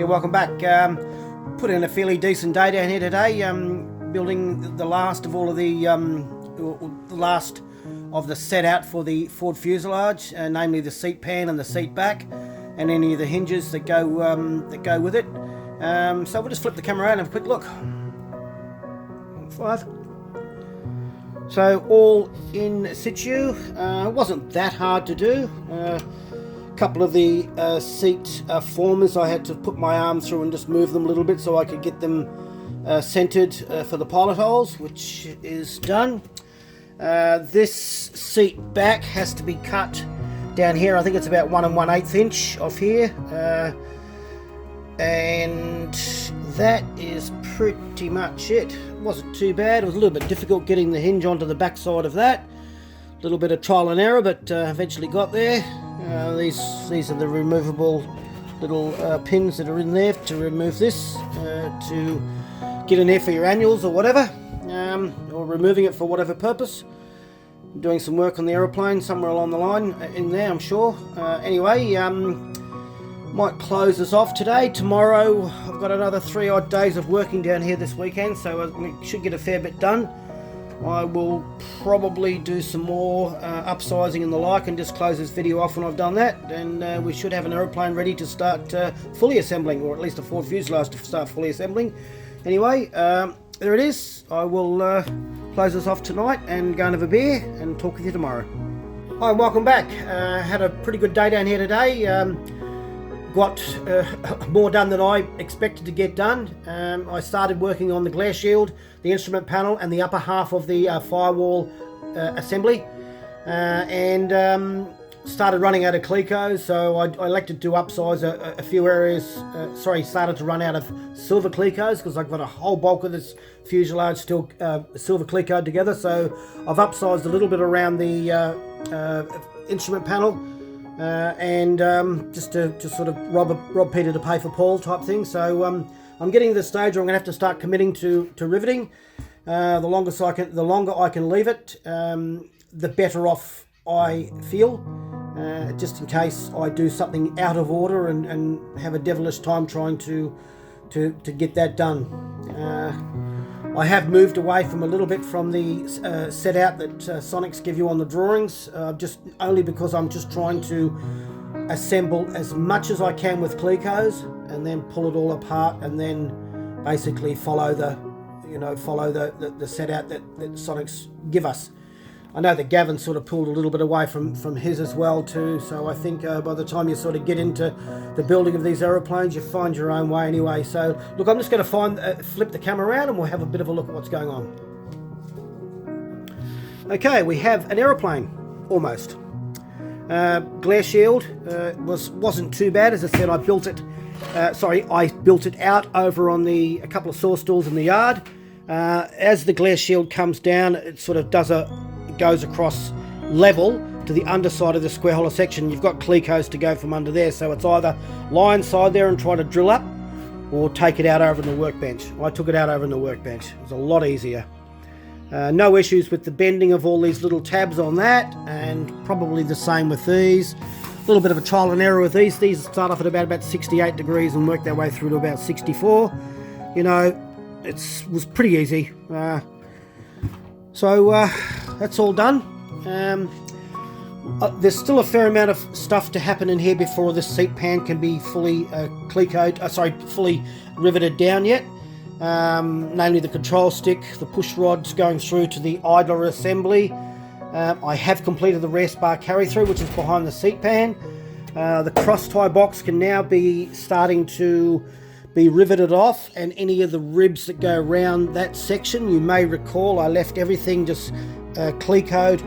Yeah, welcome back. Put in a fairly decent day down here today, building the last of all of the last of the set out for the Ford fuselage, namely the seat pan and the seat back, and any of the hinges that go with it. So we'll just flip the camera around and have a quick look. 5. So all in situ. It wasn't that hard to do. Couple of the seat formers I had to put my arm through and just move them a little bit so I could get them centered for the pilot holes, which is done. This seat back has to be cut down here. I think it's about 1 1/8 inch off here, and that is pretty much it. It wasn't too bad. It was a little bit difficult getting the hinge onto the back side of that. A little bit of trial and error, but eventually got there. These are the removable little pins that are in there to remove this, to get in there for your annuals or whatever, or removing it for whatever purpose. I'm doing some work on the aeroplane somewhere along the line in there, I'm sure. Anyway, might close this off today. Tomorrow I've got another 3 odd days of working down here this weekend, so we should get a fair bit done. I will probably do some more upsizing and the like, and just close this video off when I've done that, and we should have an aeroplane ready to start fully assembling, or at least a Ford fuselage to start fully assembling. Anyway, there it is. I will close this off tonight and go and have a beer and talk with you tomorrow. Hi, welcome back. Had a pretty good day down here today. Got more done than I expected to get done. I started working on the glare shield, the instrument panel, and the upper half of the firewall assembly, and started running out of Cleco, so I elected to upsize a few areas. Started to run out of silver Clecos because I've got a whole bulk of this fuselage still silver Cleco together, so I've upsized a little bit around the instrument panel. And just to sort of rob Peter to pay for Paul type thing. So I'm getting to the stage where I'm going to have to start committing to riveting. The longer I can leave it, the better off I feel. Just in case I do something out of order and have a devilish time trying to get that done. I have moved away from a little bit from the set out that Sonex give you on the drawings, just only because I'm just trying to assemble as much as I can with Clecos and then pull it all apart, and then basically follow the set out that Sonex give us. I know that Gavin sort of pulled a little bit away from his as well too, so I think by the time you sort of get into the building of these aeroplanes, you find your own way anyway. So look, I'm just going to flip the camera around and we'll have a bit of a look at what's going on. Okay, we have an aeroplane, almost. Glare shield wasn't too bad. As I said, I built it out over on a couple of saw stools in the yard. As the glare shield comes down, it sort of goes across level to the underside of the square hollow section. You've got Clecos to go from under there, so it's either lie inside there and try to drill up, or take it out over in the workbench. I took it out over in the workbench. It was a lot easier. No issues with the bending of all these little tabs on that, and probably the same with these. A little bit of a trial and error with these. These start off at about 68 degrees and work their way through to about 64. You know, it was pretty easy. So that's all done. There's still a fair amount of stuff to happen in here before this seat pan can be fully fully riveted down yet. Namely the control stick, the push rods going through to the idler assembly. I have completed the rest bar carry through, which is behind the seat pan. The cross tie box can now be starting to be riveted off, and any of the ribs that go around that section, you may recall I left everything just Clecoed,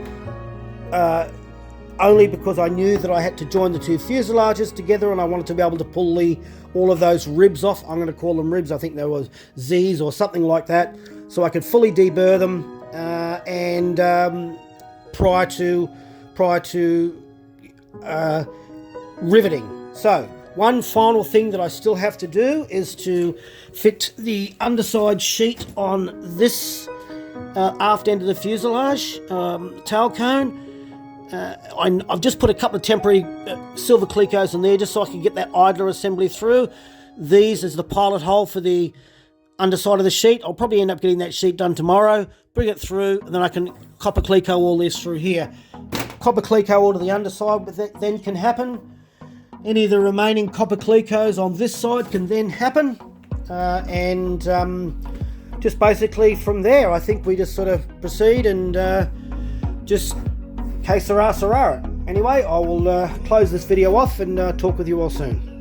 only because I knew that I had to join the two fuselages together, and I wanted to be able to pull all of those ribs off. I'm going to call them ribs. I think there was Z's or something like that, so I could fully deburr them and prior to riveting. So one final thing that I still have to do is to fit the underside sheet on this aft end of the fuselage tail cone. I've just put a couple of temporary silver Clecos in there just so I can get that idler assembly through. these as the pilot hole for the underside of the sheet. I'll probably end up getting that sheet done tomorrow, bring it through, and then I can copper cleco all this through here. Copper cleco all to the underside, but that then can happen. Any of the remaining copper clecos on this side can then happen. Just basically from there, I think we just sort of proceed and just que sera, sera. Anyway, I will close this video off and talk with you all soon.